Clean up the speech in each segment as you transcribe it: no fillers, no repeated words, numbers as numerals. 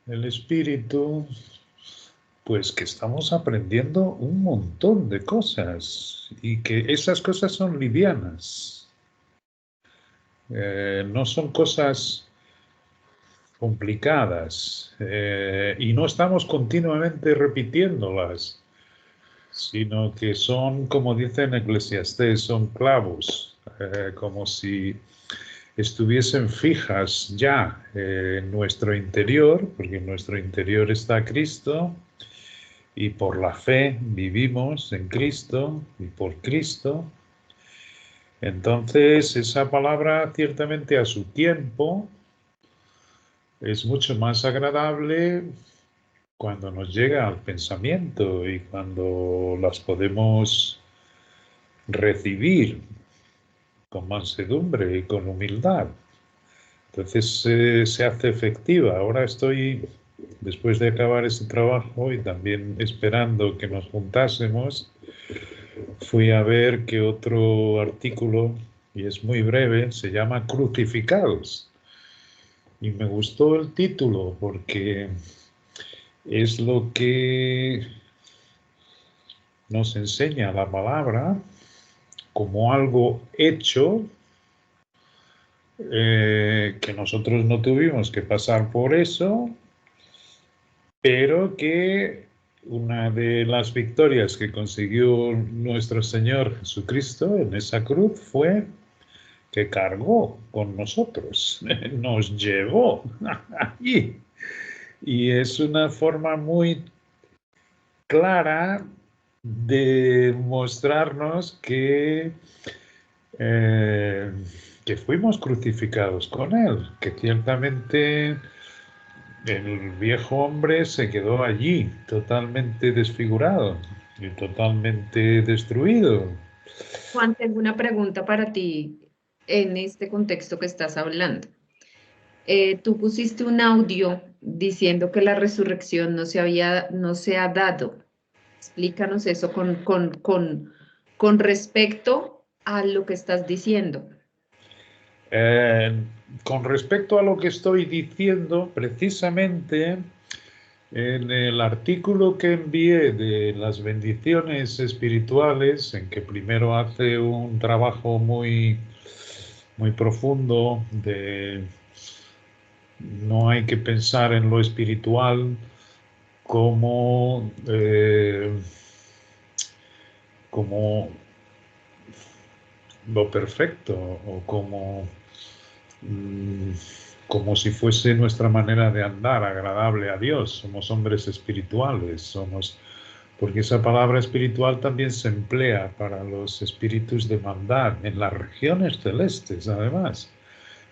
el espíritu, pues que estamos aprendiendo un montón de cosas y que esas cosas son livianas. No son cosas complicadas y no estamos continuamente repitiéndolas, sino que son, como dice en Eclesiastés, son clavos, como si estuviesen fijas ya en nuestro interior, porque en nuestro interior está Cristo, y por la fe vivimos en Cristo y por Cristo. Entonces, esa palabra ciertamente a su tiempo es mucho más agradable cuando nos llega al pensamiento y cuando las podemos recibir con mansedumbre y con humildad. Entonces se hace efectiva. Ahora estoy, después de acabar ese trabajo y también esperando que nos juntásemos, fui a ver que otro artículo, y es muy breve, se llama Crucificados. Y me gustó el título porque es lo que nos enseña la palabra como algo hecho, que nosotros no tuvimos que pasar por eso, pero que una de las victorias que consiguió nuestro Señor Jesucristo en esa cruz fue que cargó con nosotros, nos llevó allí. Y es una forma muy clara de mostrarnos eh, que fuimos crucificados con Él, que ciertamente el viejo hombre se quedó allí, totalmente desfigurado y totalmente destruido. Juan, tengo una pregunta para ti en este contexto que estás hablando. Tú pusiste un audio diciendo que la resurrección no se ha dado. Explícanos eso con respecto a lo que estás diciendo. Eh, con respecto a lo que estoy diciendo, precisamente en el artículo que envié de las bendiciones espirituales, en que primero hace un trabajo muy profundo de no hay que pensar en lo espiritual como, como lo perfecto o mm, como si fuese nuestra manera de andar agradable a Dios. Somos hombres espirituales, porque esa palabra espiritual también se emplea para los espíritus de maldad en las regiones celestes, además,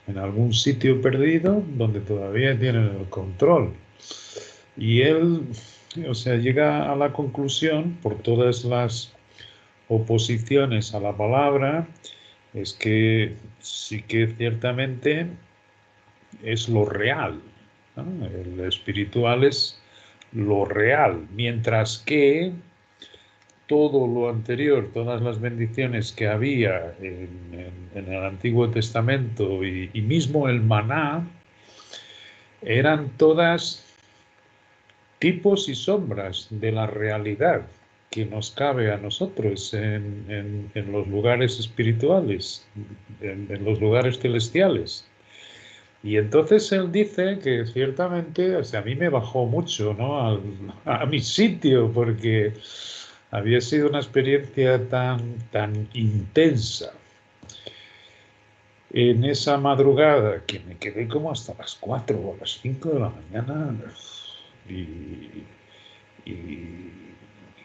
en algún sitio perdido donde todavía tienen el control. Y él, o sea, llega a la conclusión, por todas las oposiciones a la palabra, es que sí que ciertamente es lo real, ¿no? El espiritual es lo real, mientras que todo lo anterior, todas las bendiciones que había en el Antiguo Testamento y mismo el maná, eran todas tipos y sombras de la realidad que nos cabe a nosotros en los lugares espirituales, en los lugares celestiales. Y entonces él dice que ciertamente, o sea, a mí me bajó mucho, ¿no? A mi sitio, porque había sido una experiencia tan intensa en esa madrugada que me quedé como hasta las 4 o las 5 de la mañana y, y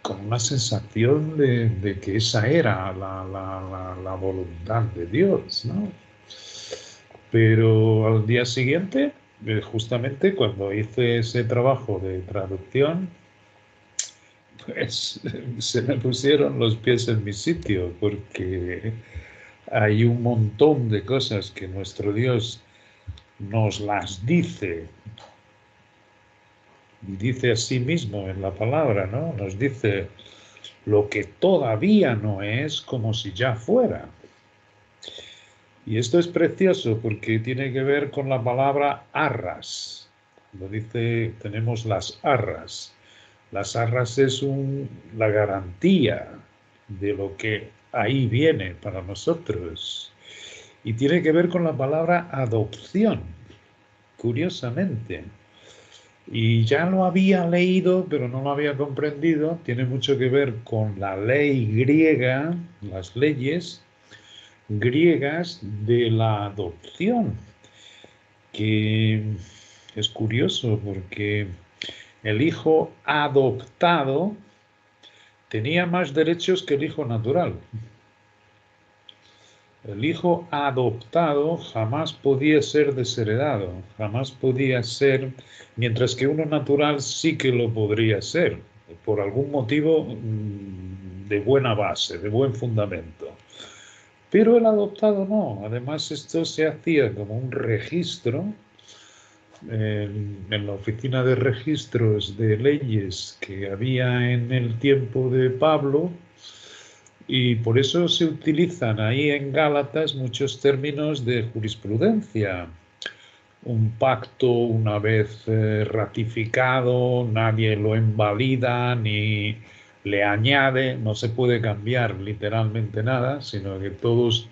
con una sensación de que esa era la voluntad de Dios, ¿no? Pero al día siguiente, justamente cuando hice ese trabajo de traducción, pues se me pusieron los pies en mi sitio, porque hay un montón de cosas que nuestro Dios nos las dice, y dice a sí mismo en la palabra, ¿no? Nos dice lo que todavía no es como si ya fuera. Y esto es precioso porque tiene que ver con la palabra arras. Lo dice, tenemos las arras. Las arras es la garantía de lo que ahí viene para nosotros. Y tiene que ver con la palabra adopción, curiosamente. Y ya lo había leído, pero no lo había comprendido. Tiene mucho que ver con la ley griega, las leyes griegas de la adopción, que es curioso porque el hijo adoptado tenía más derechos que el hijo natural. El hijo adoptado jamás podía ser desheredado, jamás podía ser, mientras que uno natural sí que lo podría ser, por algún motivo de buena base, de buen fundamento. Pero el adoptado no. Además, esto se hacía como un registro en la oficina de registros de leyes que había en el tiempo de Pablo, y por eso se utilizan ahí en Gálatas muchos términos de jurisprudencia. Un pacto una vez ratificado, nadie lo invalida ni le añade, no se puede cambiar literalmente nada, sino que todos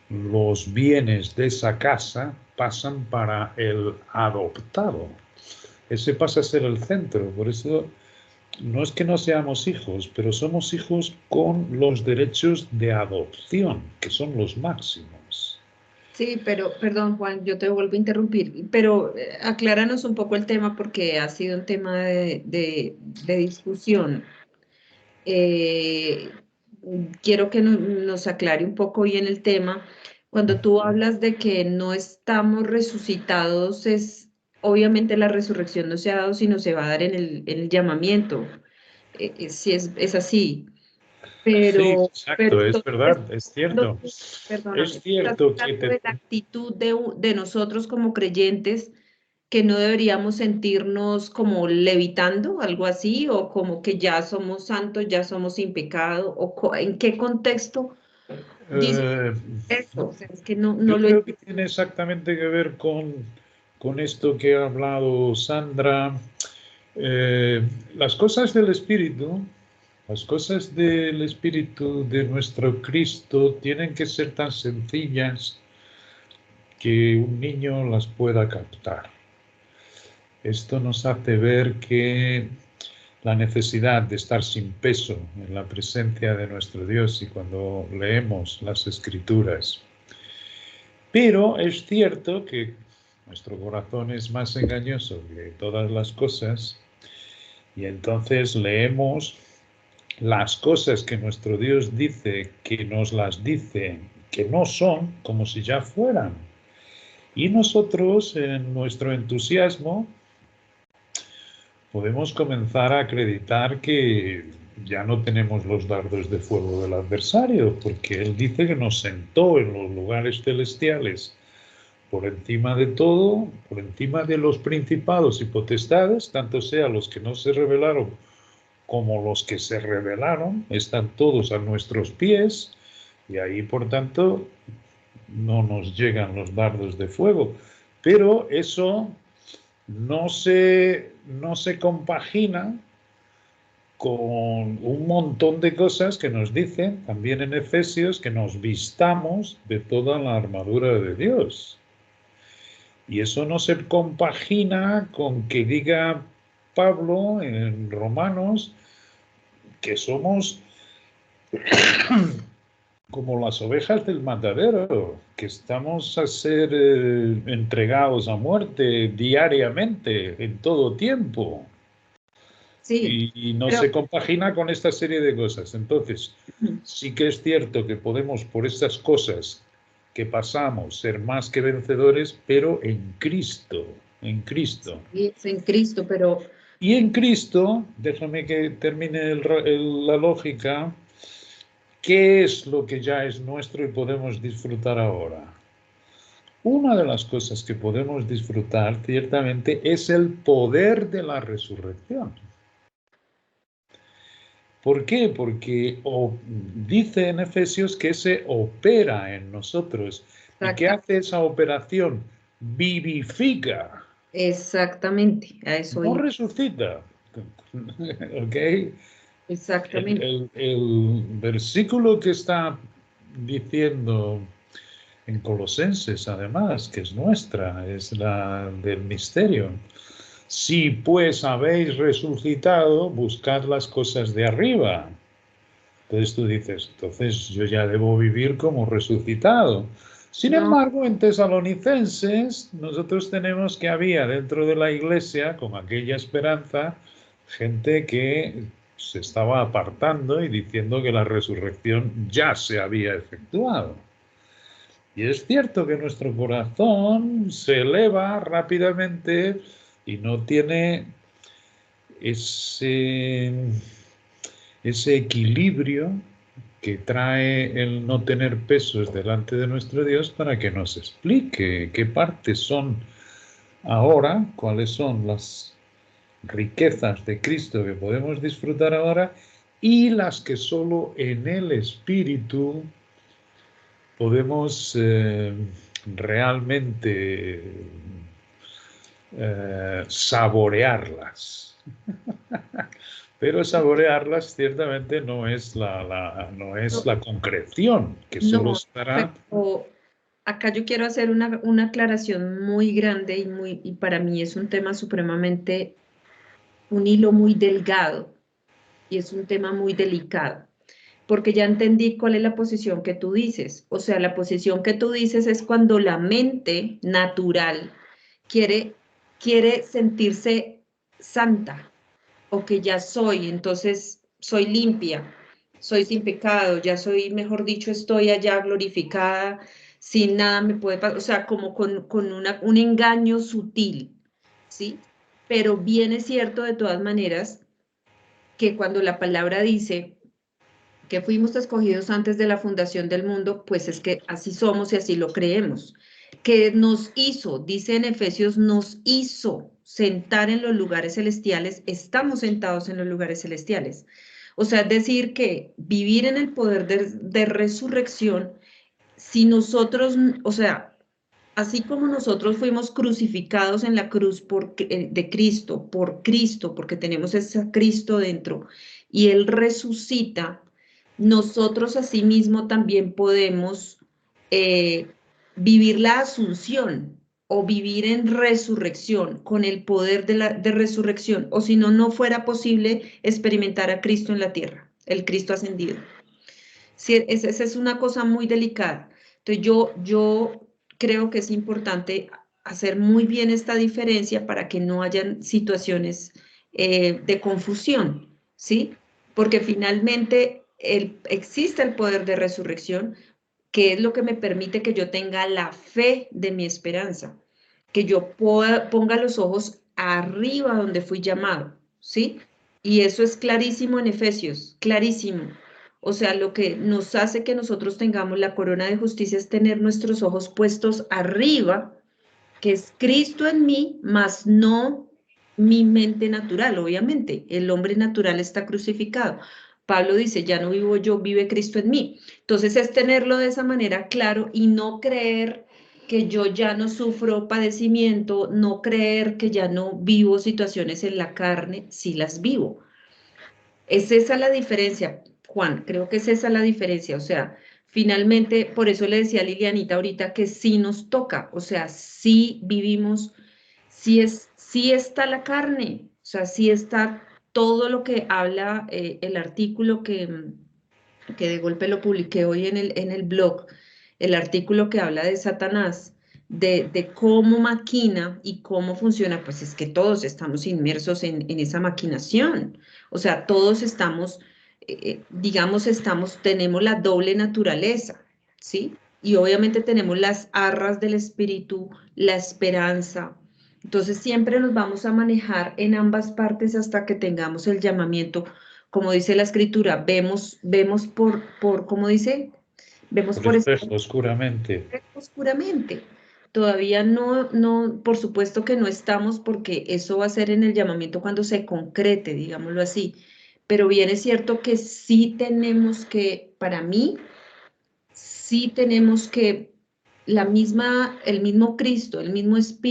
los bienes de esa casa pasan para el adoptado. Ese pasa a ser el centro. Por eso no es que no seamos hijos, pero somos hijos con los derechos de adopción, que son los máximos. Sí, pero, perdón, Juan, yo te vuelvo a interrumpir, pero acláranos un poco el tema porque ha sido un tema de discusión. Eh, quiero que nos aclare un poco bien el tema. Cuando tú hablas de que no estamos resucitados, es obviamente la resurrección no se ha dado, sino se va a dar en el llamamiento. Sí, es así. Sí, Pero exacto, es entonces, verdad, es cierto. perdóname, Es estás cierto que hablando de la actitud de nosotros como creyentes, que no deberíamos sentirnos como levitando, algo así, o como que ya somos santos, ya somos sin pecado, o en qué contexto dice eh, eso. O sea, es que no, yo no lo creo que entiendo. tiene exactamente que ver con esto que ha hablado Sandra. Las cosas del Espíritu, las cosas del Espíritu de nuestro Cristo tienen que ser tan sencillas que un niño las pueda captar. Esto nos hace ver que la necesidad de estar sin peso en la presencia de nuestro Dios y cuando leemos las Escrituras. Pero es cierto que nuestro corazón es más engañoso que todas las cosas y entonces leemos las cosas que nuestro Dios dice que nos las dice que no son como si ya fueran. Y nosotros en nuestro entusiasmo podemos comenzar a acreditar que ya no tenemos los dardos de fuego del adversario, porque Él dice que nos sentó en los lugares celestiales por encima de todo, por encima de los principados y potestades, tanto sea los que no se rebelaron como los que se rebelaron, están todos a nuestros pies, y ahí, por tanto, no nos llegan los dardos de fuego. Pero eso no se compagina con un montón de cosas que nos dicen también en Efesios que nos vistamos de toda la armadura de Dios. Y eso no se compagina con que diga Pablo en Romanos que somos como las ovejas del matadero, que estamos a ser entregados a muerte diariamente, en todo tiempo. Sí, Y no pero se compagina con esta serie de cosas. Entonces, sí que es cierto que podemos, por estas cosas que pasamos, ser más que vencedores, pero en Cristo, en Cristo. es en Cristo, pero Y en Cristo, déjame que termine la lógica, ¿qué es lo que ya es nuestro y podemos disfrutar ahora? Una de las cosas que podemos disfrutar ciertamente es el poder de la resurrección. ¿Por qué? Porque dice en Efesios que se opera en nosotros. ¿Y qué exactamente. hace esa operación? Vivifica. Exactamente, a eso No iba. resucita. ¿Ok? Exactamente. El versículo que está diciendo en Colosenses, además, que es nuestra, es la del misterio. Si pues habéis resucitado, buscad las cosas de arriba. Entonces tú dices, entonces yo ya debo vivir como resucitado. Sin No, embargo, en Tesalonicenses nosotros tenemos que había dentro de la iglesia, con aquella esperanza, gente que se estaba apartando y diciendo que la resurrección ya se había efectuado. Y es cierto que nuestro corazón se eleva rápidamente y no tiene ese, ese equilibrio que trae el no tener pesos delante de nuestro Dios para que nos explique qué partes son ahora, cuáles son las riquezas de Cristo que podemos disfrutar ahora y las que solo en el Espíritu podemos realmente saborearlas. Pero saborearlas ciertamente no es no es no, la concreción, que solo no, estará. pero acá yo quiero hacer una aclaración muy grande y para mí es un tema supremamente, un hilo muy delgado y es un tema muy delicado, porque ya entendí cuál es la posición que tú dices. O sea, la posición que tú dices es cuando la mente natural quiere, quiere sentirse santa o que ya soy, entonces soy limpia, soy sin pecado, ya soy, mejor dicho, estoy allá glorificada, sin nada me puede pasar, o sea, como con un engaño sutil, ¿sí? Pero bien es cierto de todas maneras que cuando la palabra dice que fuimos escogidos antes de la fundación del mundo, pues es que así somos y así lo creemos. Que nos hizo, dice en Efesios, nos hizo sentar en los lugares celestiales, estamos sentados en los lugares celestiales. O sea, es decir, que vivir en el poder de resurrección, si nosotros, o sea, así como nosotros fuimos crucificados en la cruz de Cristo, porque tenemos ese Cristo dentro, y Él resucita, nosotros asimismo también podemos eh, vivir la asunción o vivir en resurrección con el poder de resurrección, o si no, no fuera posible experimentar a Cristo en la tierra, el Cristo ascendido. Sí, esa es una cosa muy delicada. Entonces yo creo que es importante hacer muy bien esta diferencia para que no hayan situaciones de confusión, ¿sí? Porque finalmente existe el poder de resurrección, que es lo que me permite que yo tenga la fe de mi esperanza, que yo ponga los ojos arriba donde fui llamado, ¿sí? Y eso es clarísimo en Efesios, clarísimo. O sea, lo que nos hace que nosotros tengamos la corona de justicia es tener nuestros ojos puestos arriba, que es Cristo en mí, más no mi mente natural, obviamente. El hombre natural está crucificado. Pablo dice, ya no vivo yo, vive Cristo en mí. Entonces es tenerlo de esa manera claro y no creer que yo ya no sufro padecimiento, no creer que ya no vivo situaciones en la carne, sí las vivo. Es esa la diferencia, Juan, creo que es esa la diferencia, o sea, finalmente, por eso le decía a Lilianita ahorita que sí nos toca, o sea, sí vivimos, sí está la carne, o sea, sí está todo lo que habla el artículo que de golpe lo publiqué hoy en el blog, el artículo que habla de Satanás, de cómo maquina y cómo funciona, pues es que todos estamos inmersos en esa maquinación, o sea, todos estamos, digamos, tenemos la doble naturaleza, ¿sí? Y obviamente tenemos las arras del espíritu, la esperanza. Entonces siempre nos vamos a manejar en ambas partes hasta que tengamos el llamamiento, como dice la escritura, vemos ¿cómo dice? Vemos Por por espejo, oscuramente. oscuramente. Todavía no, por supuesto que no estamos porque eso va a ser en el llamamiento cuando se concrete, digámoslo así. Pero bien es cierto que sí tenemos que, para mí, sí tenemos que el mismo Cristo, el mismo Espíritu,